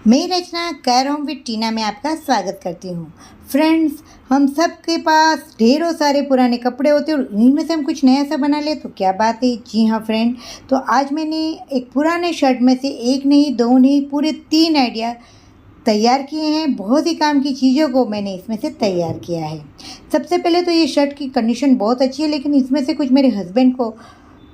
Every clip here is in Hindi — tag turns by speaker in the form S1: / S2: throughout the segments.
S1: मैं रचना कैर होम विद टीना में आपका स्वागत करती हूँ। फ्रेंड्स, हम सब के पास ढेरों सारे पुराने कपड़े होते हैं और इनमें से हम कुछ नया सा बना ले तो क्या बात है। जी हाँ फ्रेंड, तो आज मैंने एक पुराने शर्ट में से एक नहीं, दो नहीं, पूरे 3 आइडिया तैयार किए हैं। बहुत ही काम की चीज़ों को मैंने इसमें से तैयार किया है। सबसे पहले तो ये शर्ट की कंडीशन बहुत अच्छी है, लेकिन इसमें से कुछ मेरे हस्बैंड को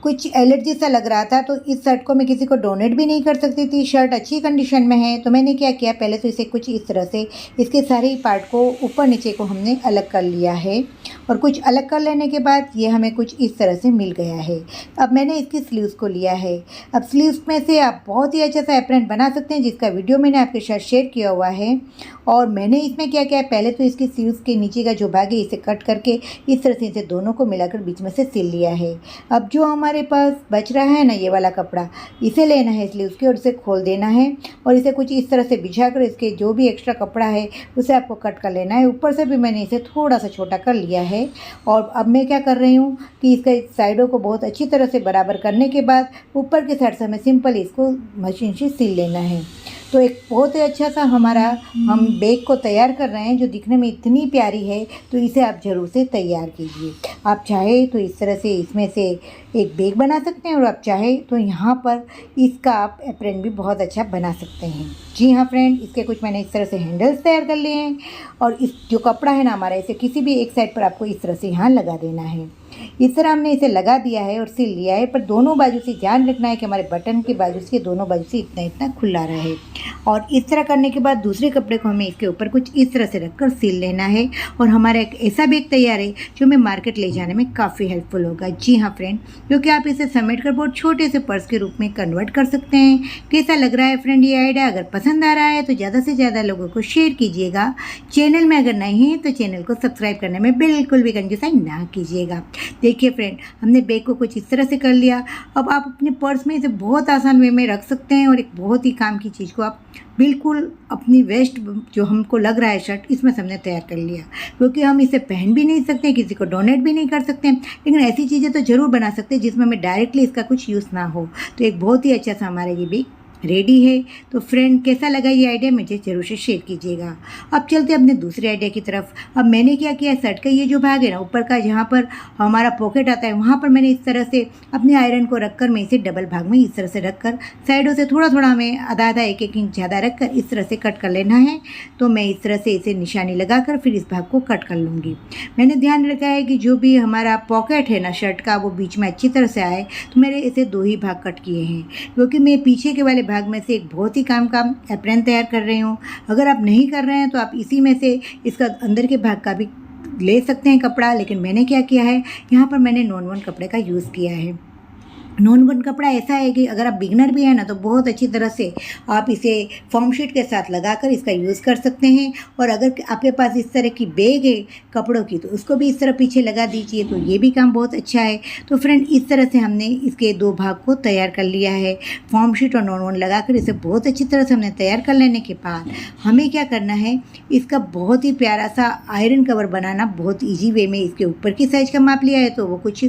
S1: कुछ एलर्जी सा लग रहा था, तो इस शर्ट को मैं किसी को डोनेट भी नहीं कर सकती थी। शर्ट अच्छी कंडीशन में है, तो मैंने क्या किया, पहले तो इसे कुछ इस तरह से इसके सारे ही पार्ट को ऊपर नीचे को हमने अलग कर लिया है। और कुछ अलग कर लेने के बाद ये हमें कुछ इस तरह से मिल गया है। अब मैंने इसकी स्लीव्स को लिया है। अब स्लीव्स में से आप बहुत ही अच्छा सा एप्रन बना सकते हैं, जिसका वीडियो मैंने आपके साथ शेयर किया हुआ है। और मैंने इसमें क्या किया, पहले तो इसकी स्लीव्स के नीचे का जो भाग है इसे कट करके इस तरह से इसे दोनों को मिलाकर बीच में से सिल लिया है। अब जो हमारे पास बच रहा है ना, ये वाला कपड़ा, इसे लेना है स्लीव्स की और इसे खोल देना है और इसे कुछ इस तरह से बिछाकर इसके जो भी एक्स्ट्रा कपड़ा है उसे आपको कट कर लेना है। ऊपर से भी मैंने इसे थोड़ा सा छोटा कर लिया है। और अब मैं क्या कर रही हूँ कि इसके साइडों को बहुत अच्छी तरह से बराबर करने के बाद ऊपर के साइड से हमें सिंपल इसको मशीन से सिल लेना है। तो एक बहुत ही अच्छा सा हमारा हम बैग को तैयार कर रहे हैं, जो दिखने में इतनी प्यारी है। तो इसे आप ज़रूर से तैयार कीजिए। आप चाहे तो इस तरह से इसमें से एक बैग बना सकते हैं और आप चाहे तो यहाँ पर इसका आप एप्रन भी बहुत अच्छा बना सकते हैं। जी हाँ फ्रेंड, इसके कुछ मैंने इस तरह से हैंडल्स तैयार कर लिए हैं। और इस जो कपड़ा है ना हमारा, इसे किसी भी एक साइड पर आपको इस तरह से यहाँ लगा देना है। इस तरह हमने इसे लगा दिया है और सिल लिया है। पर दोनों बाजू से ध्यान रखना है कि हमारे बटन की बाजू से दोनों बाजू से इतना इतना खुला रहे। और इस तरह करने के बाद दूसरे कपड़े को हमें इसके ऊपर कुछ इस तरह से रखकर सिल लेना है। और हमारा एक ऐसा बैग तैयार है जो हमें मार्केट ले जाने में काफ़ी हेल्पफुल होगा। जी हाँ फ्रेंड, क्योंकि आप इसे समेट कर बहुत छोटे से पर्स के रूप में कन्वर्ट कर सकते हैं। कैसा लग रहा है फ्रेंड ये आइडिया? अगर पसंद आ रहा है तो ज़्यादा से ज़्यादा लोगों को शेयर कीजिएगा। चैनल में अगर नहीं है तो चैनल को सब्सक्राइब करने में बिल्कुल भी कंजूसाई ना कीजिएगा। देखिए फ्रेंड, हमने बैग को कुछ इस तरह से कर लिया। अब आप अपने पर्स में इसे बहुत आसान वे में रख सकते हैं और एक बहुत ही काम की चीज़ को आप बिल्कुल अपनी वेस्ट जो हमको लग रहा है शर्ट, इसमें से हमने तैयार कर लिया। क्योंकि हम इसे पहन भी नहीं सकते, किसी को डोनेट भी नहीं कर सकते, लेकिन ऐसी चीज़ें तो ज़रूर बना सकते हैं जिसमें हमें डायरेक्टली इसका कुछ यूज़ ना हो। तो एक बहुत ही अच्छा सा हमारा ये बैग रेडी है। तो फ्रेंड, कैसा लगा ये आइडिया मुझे ज़रूर से शेयर कीजिएगा। अब चलते हैं अपने दूसरे आइडिया की तरफ। अब मैंने क्या किया, शर्ट का ये जो भाग है ना ऊपर का, जहाँ पर हमारा पॉकेट आता है, वहाँ पर मैंने इस तरह से अपने आयरन को रखकर मैं इसे डबल भाग में इस तरह से रखकर साइडों से थोड़ा थोड़ा हमें आधा आधा एक एक इंच ज़्यादा रखकर इस तरह से कट कर लेना है। तो मैं इस तरह से इसे निशानी लगाकर फिर इस भाग को कट कर लूँगी। मैंने ध्यान रखा है कि जो भी हमारा पॉकेट है ना शर्ट का, वो बीच में अच्छी तरह से आए। तो मेरे इसे 2 ही भाग कट किए हैं, क्योंकि मैं पीछे के वाले भाग में से एक बहुत ही काम का एप्रन तैयार कर रही हूँ। अगर आप नहीं कर रहे हैं तो आप इसी में से इसका अंदर के भाग का भी ले सकते हैं कपड़ा। लेकिन मैंने क्या किया है, यहाँ पर मैंने नॉन वन कपड़े का यूज़ किया है। नॉन वन कपड़ा ऐसा है कि अगर आप बिगनर भी हैं ना, तो बहुत अच्छी तरह से आप इसे फॉर्म शीट के साथ लगाकर इसका यूज़ कर सकते हैं। और अगर आपके पास इस तरह की बैग है कपड़ों की, तो उसको भी इस तरह पीछे लगा दीजिए, तो ये भी काम बहुत अच्छा है। तो फ्रेंड, इस तरह से हमने इसके 2 भाग को तैयार कर लिया है। फॉर्म शीट और नॉन वन लगाकर इसे बहुत अच्छी तरह से हमने तैयार कर लेने के बाद हमें क्या करना है, इसका बहुत ही प्यारा सा आयरन कवर बनाना बहुत ईजी वे में। इसके ऊपर की साइज़ का माप लिया है तो वो कुछ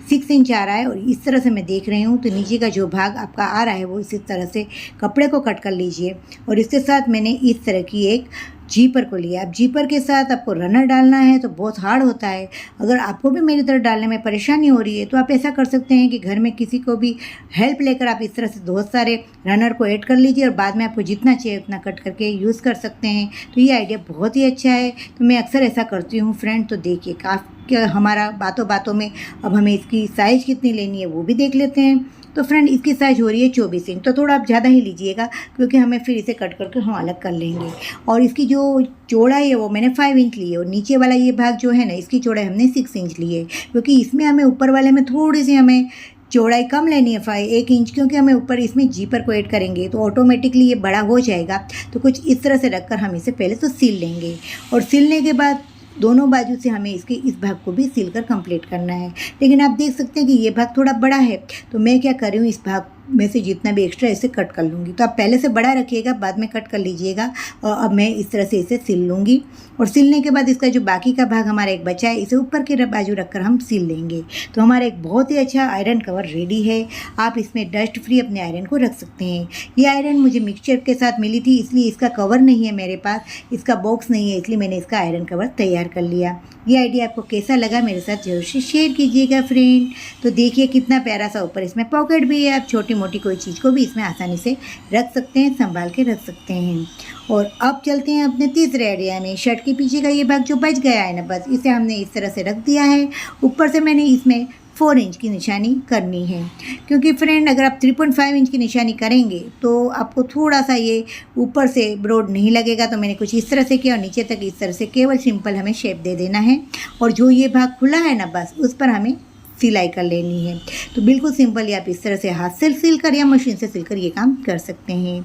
S1: 6 इंच आ रहा है और इस तरह से मैं देख रही हूँ। तो नीचे का जो भाग आपका आ रहा है वो इसी तरह से कपड़े को कट कर लीजिए। और इसके साथ मैंने इस तरह की एक जीपर को लिया। अब जीपर के साथ आपको रनर डालना है तो बहुत हार्ड होता है। अगर आपको भी मेरी तरह डालने में परेशानी हो रही है तो आप ऐसा कर सकते हैं कि घर में किसी को भी हेल्प लेकर आप इस तरह से बहुत सारे रनर को ऐड कर लीजिए और बाद में आपको जितना चाहिए उतना कट करके यूज़ कर सकते हैं। तो ये आइडिया बहुत ही अच्छा है। तो मैं अक्सर ऐसा करती हूँ फ्रेंड। तो देखिए काफ़ी हमारा बातों बातों में अब हमें इसकी साइज़ कितनी लेनी है वो भी देख लेते हैं। तो फ्रेंड, इसकी साइज़ हो रही है 24 इंच, तो थोड़ा आप ज़्यादा ही लीजिएगा, क्योंकि हमें फिर इसे कट करके हम अलग कर लेंगे। और इसकी जो चौड़ाई है वो मैंने 5 इंच ली है और नीचे वाला ये भाग जो है ना, इसकी चौड़ाई हमने 6 इंच ली है, क्योंकि इसमें हमें ऊपर वाले में थोड़ी सी हमें चौड़ाई कम लेनी है 1 इंच, क्योंकि हमें ऊपर इसमें जीपर को ऐड करेंगे तो ऑटोमेटिकली ये बड़ा हो जाएगा। तो कुछ इस तरह से रखकर हम इसे पहले तो सिल लेंगे और सिलने के बाद दोनों बाजू से हमें इसके इस भाग को भी सिल कर कंप्लीट करना है। लेकिन आप देख सकते हैं कि ये भाग थोड़ा बड़ा है, तो मैं क्या कर रही हूँ, इस भाग में से जितना भी एक्स्ट्रा इसे कट कर लूँगी। तो आप पहले से बड़ा रखिएगा, बाद में कट कर लीजिएगा। और अब मैं इस तरह से इसे सिल लूँगी और सिलने के बाद इसका जो बाकी का भाग हमारा एक बचा है इसे ऊपर के बाजू रखकर हम सिल लेंगे। तो हमारा एक बहुत ही अच्छा आयरन कवर रेडी है। आप इसमें डस्ट फ्री अपने आयरन को रख सकते हैं। ये आयरन मुझे मिक्सचर के साथ मिली थी, इसलिए इसका कवर नहीं है मेरे पास, इसका बॉक्स नहीं है, इसलिए मैंने इसका आयरन कवर तैयार कर लिया। ये आइडिया आपको कैसा लगा मेरे साथ जरूर से शेयर कीजिएगा फ्रेंड। तो देखिए कितना प्यारा सा ऊपर इसमें पॉकेट भी है। आप छोटी मोटी कोई चीज़ को भी इसमें आसानी से रख सकते हैं, संभाल के रख सकते हैं। और अब चलते हैं अपने तीसरे आइडिया में। शर्ट के पीछे का ये भाग जो बच गया है ना, बस इसे हमने इस तरह से रख दिया है। ऊपर से मैंने इसमें 4 इंच की निशानी करनी है, क्योंकि फ्रेंड अगर आप 3.5 इंच की निशानी करेंगे तो आपको थोड़ा सा ये ऊपर से ब्रॉड नहीं लगेगा। तो मैंने कुछ इस तरह से किया और नीचे तक इस तरह से केवल सिंपल हमें शेप दे देना है। और जो ये भाग खुला है ना, बस उस पर हमें सिलाई कर लेनी है। तो बिल्कुल सिंपल आप इस तरह से हाथ से सिलकर या मशीन से सिलकर ये काम कर सकते हैं।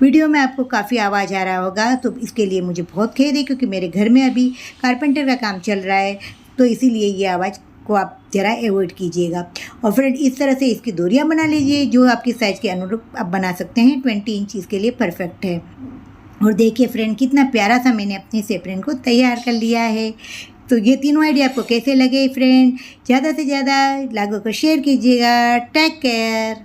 S1: वीडियो में आपको काफ़ी आवाज़ आ रहा होगा, तो इसके लिए मुझे बहुत खेद है, क्योंकि मेरे घर में अभी कारपेंटर का काम चल रहा है, तो इसीलिए ये आवाज़ को आप ज़रा अवॉइड कीजिएगा। और फ्रेंड इस तरह से इसकी दूरियां बना लीजिए, जो आपकी साइज़ के अनुरूप आप बना सकते हैं। 20 इंच इसके लिए परफेक्ट है। और देखिए फ्रेंड कितना प्यारा सा मैंने अपने सेपरेन को तैयार कर लिया है। तो ये तीनों आइडिया आपको कैसे लगे फ्रेंड, ज़्यादा से ज़्यादा लागू को शेयर कीजिएगा। Take care.